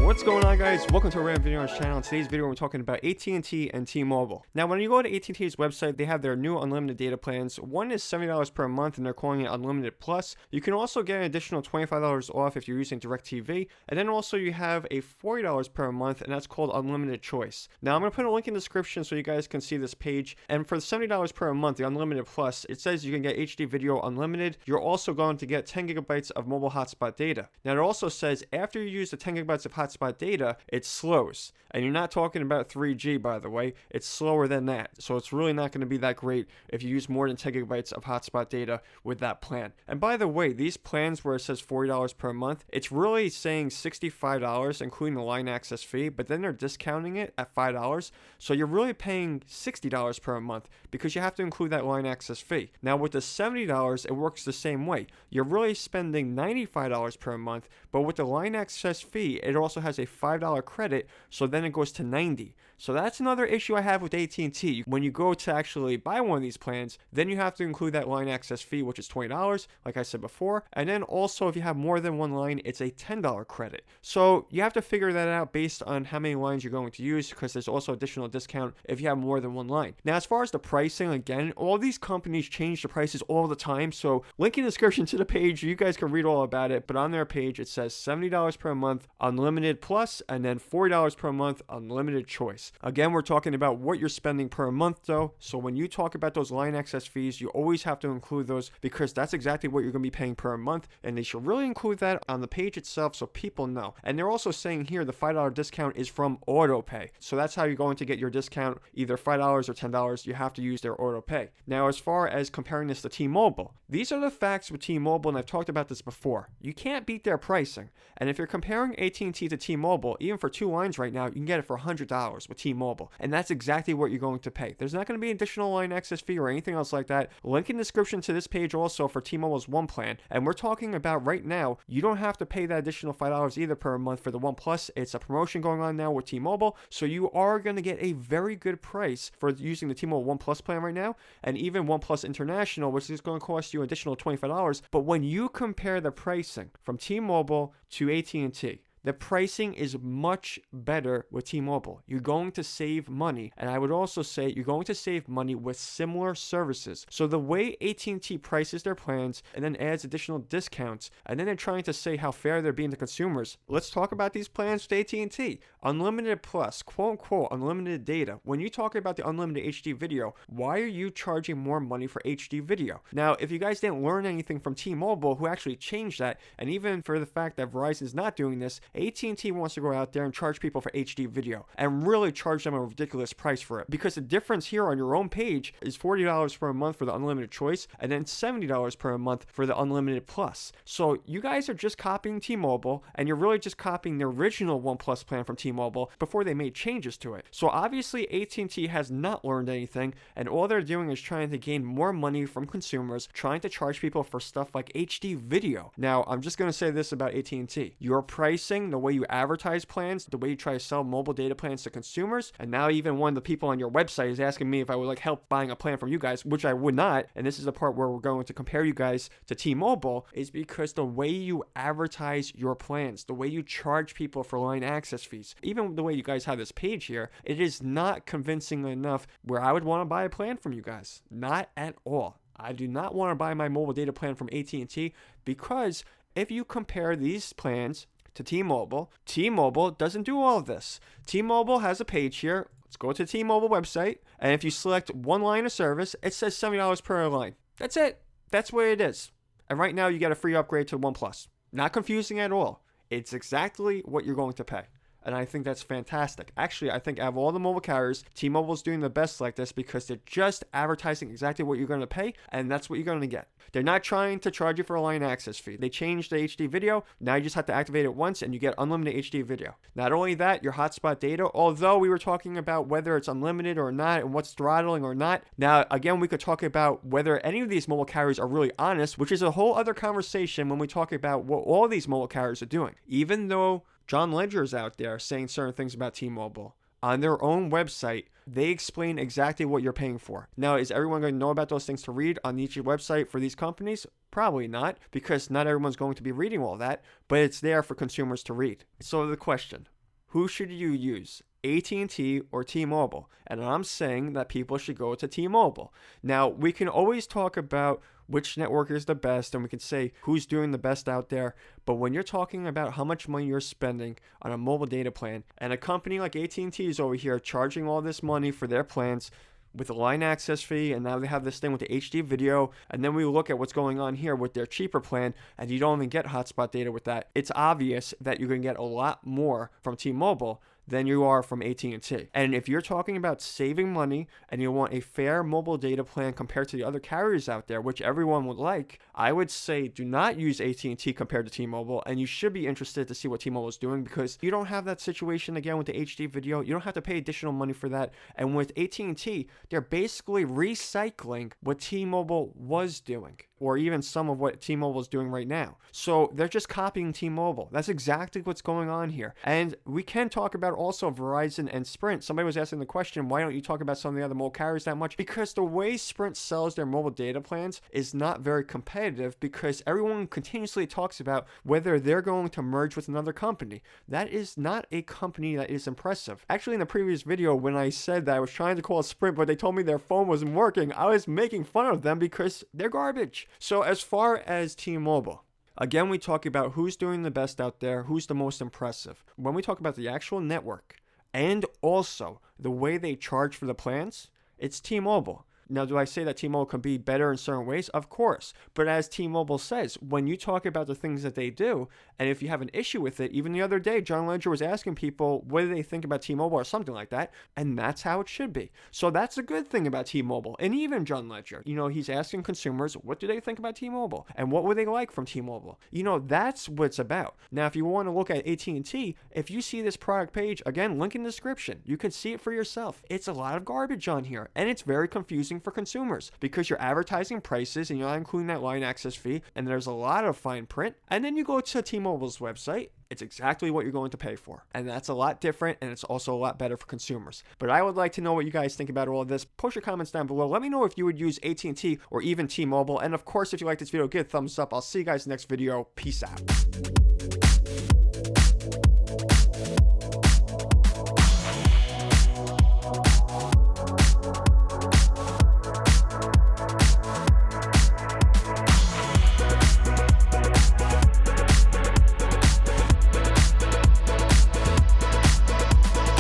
What's going on, guys? Welcome to a random video on this channel. In today's video, we're talking about AT&T and T-Mobile. Now, when you go to AT&T's website, they have their new unlimited data plans. One is $70 per month, and they're calling it Unlimited Plus. You can also get an additional $25 off if you're using DirecTV. And then also you have a $40 per month, and that's called Unlimited Choice. Now, I'm going to put a link in the description so you guys can see this page. And for the $70 per month, the Unlimited Plus, it says you can get HD video unlimited. You're also going to get 10 gigabytes of mobile hotspot data. Now, it also says after you use the 10 gigabytes of hotspot data, it slows. And you're not talking about 3G, by the way. It's slower than that. So it's really not going to be that great if you use more than 10 gigabytes of hotspot data with that plan. And by the way, these plans where it says $40 per month, it's really saying $65, including the line access fee, but then they're discounting it at $5. So you're really paying $60 per month because you have to include that line access fee. Now with the $70, it works the same way. You're really spending $95 per month, but with the line access fee, it also has a $5 credit, so then it goes to $90. So that's another issue I have with AT&T. When you go to actually buy one of these plans, then you have to include that line access fee, which is $20, like I said before. And then also, if you have more than one line, it's a $10 credit. So you have to figure that out based on how many lines you're going to use, because there's also additional discount if you have more than one line. Now, as far as the pricing, again, all these companies change the prices all the time. So link in the description to the page. You guys can read all about it. But on their page, it says $70 per month, Unlimited Plus, and then $40 per month, Unlimited Choice. Again, we're talking about what you're spending per month though. So when you talk about those line access fees, you always have to include those because that's exactly what you're going to be paying per month. And they should really include that on the page itself so people know. And they're also saying here the $5 discount is from auto pay. So that's how you're going to get your discount, either $5 or $10. You have to use their auto pay. Now, as far as comparing this to T-Mobile, these are the facts with T-Mobile, and I've talked about this before. You can't beat their pricing. And if you're comparing AT&T to T-Mobile, even for two lines right now, you can get it for $100 with T-Mobile. And that's exactly what you're going to pay. There's not going to be additional line access fee or anything else like that. Link in the description to this page also for T-Mobile's One plan. And we're talking about right now, you don't have to pay that additional $5 either per month for the One Plus. It's a promotion going on now with T-Mobile. So you are going to get a very good price for using the T-Mobile One Plus plan right now. And even One Plus International, which is going to cost you an additional $25. But when you compare the pricing from T-Mobile to AT&T, the pricing is much better with T-Mobile. You're going to save money. And I would also say you're going to save money with similar services. So the way AT&T prices their plans and then adds additional discounts, and then they're trying to say how fair they're being to consumers. Let's talk about these plans with AT&T. Unlimited Plus, quote unquote, unlimited data. When you talk about the unlimited HD video, why are you charging more money for HD video? Now, if you guys didn't learn anything from T-Mobile, who actually changed that, and even for the fact that Verizon is not doing this, AT&T wants to go out there and charge people for HD video and really charge them a ridiculous price for it, because the difference here on your own page is $40 per month for the unlimited choice and then $70 per month for the unlimited plus. So you guys are just copying T-Mobile, and you're really just copying the original One Plus plan from T-Mobile before they made changes to it. So obviously AT&T has not learned anything, and all they're doing is trying to gain more money from consumers, trying to charge people for stuff like HD video. Now, I'm just going to say this about AT&T. Your pricing, the way you advertise plans, the way you try to sell mobile data plans to consumers, and now even one of the people on your website is asking me if I would like help buying a plan from you guys, which I would not, and this is the part where we're going to compare you guys to T-Mobile, is because the way you advertise your plans, the way you charge people for line access fees, even the way you guys have this page here, it is not convincing enough where I would want to buy a plan from you guys. Not at all. I do not want to buy my mobile data plan from AT&T because if you compare these plans to T-Mobile, T-Mobile doesn't do all of this. T-Mobile has a page here. Let's go to T-Mobile website, and if you select one line of service, it says $70 per line. That's it. That's where it is. And right now you get a free upgrade to One Plus. Not confusing at all. It's exactly what you're going to pay. And I think that's fantastic. Actually, I think out of all the mobile carriers, T-Mobile's doing the best like this because they're just advertising exactly what you're going to pay, and that's what you're going to get. They're not trying to charge you for a line access fee. They changed the HD video. Now you just have to activate it once, and you get unlimited HD video. Not only that, your hotspot data, although we were talking about whether it's unlimited or not and what's throttling or not. Now, again, we could talk about whether any of these mobile carriers are really honest, which is a whole other conversation when we talk about what all these mobile carriers are doing. Even though John Ledger's out there saying certain things about T-Mobile, on their own website, they explain exactly what you're paying for. Now, is everyone going to know about those things to read on each website for these companies? Probably not, because not everyone's going to be reading all that, but it's there for consumers to read. So the question, who should you use? AT&T or T-Mobile? And I'm saying that people should go to T-Mobile. Now, we can always talk about which network is the best, and we can say who's doing the best out there. But when you're talking about how much money you're spending on a mobile data plan, and a company like AT&T is over here charging all this money for their plans with the line access fee, and now they have this thing with the HD video, and then we look at what's going on here with their cheaper plan, and you don't even get hotspot data with that. It's obvious that you're going to get a lot more from T-Mobile than you are from AT&T. And if you're talking about saving money and you want a fair mobile data plan compared to the other carriers out there, which everyone would like, I would say do not use AT&T compared to T-Mobile, and you should be interested to see what T-Mobile is doing, because you don't have that situation again with the HD video. You don't have to pay additional money for that. And with AT&T, they're basically recycling what T-Mobile was doing, or even some of what T-Mobile is doing right now. So they're just copying T-Mobile. That's exactly what's going on here. And we can talk about also Verizon and Sprint. Somebody was asking the question, why don't you talk about some of the other mobile carriers that much? Because the way Sprint sells their mobile data plans is not very competitive, because everyone continuously talks about whether they're going to merge with another company. That is not a company that is impressive. Actually, in the previous video, when I said that I was trying to call Sprint, but they told me their phone wasn't working, I was making fun of them because they're garbage. So as far as T-Mobile, again, we talk about who's doing the best out there, who's the most impressive. When we talk about the actual network and also the way they charge for the plans, it's T-Mobile. Now, do I say that T-Mobile can be better in certain ways? Of course. But as T-Mobile says, when you talk about the things that they do, and if you have an issue with it, even the other day, John Ledger was asking people, what do they think about T-Mobile or something like that? And that's how it should be. So that's a good thing about T-Mobile. And even John Ledger, he's asking consumers, what do they think about T-Mobile? And what would they like from T-Mobile? That's what it's about. Now, if you want to look at AT&T, if you see this product page, again, link in the description. You can see it for yourself. It's a lot of garbage on here, and it's very confusing for consumers because you're advertising prices and you're not including that line access fee, and there's a lot of fine print. And then you go to T-Mobile's website, it's exactly what you're going to pay for, and that's a lot different, and it's also a lot better for consumers. But I would like to know what you guys think about all of this. Post your comments down below. Let me know if you would use AT&T or even T-Mobile, and of course, if you like this video, give a thumbs up. I'll see you guys in the next video. Peace out.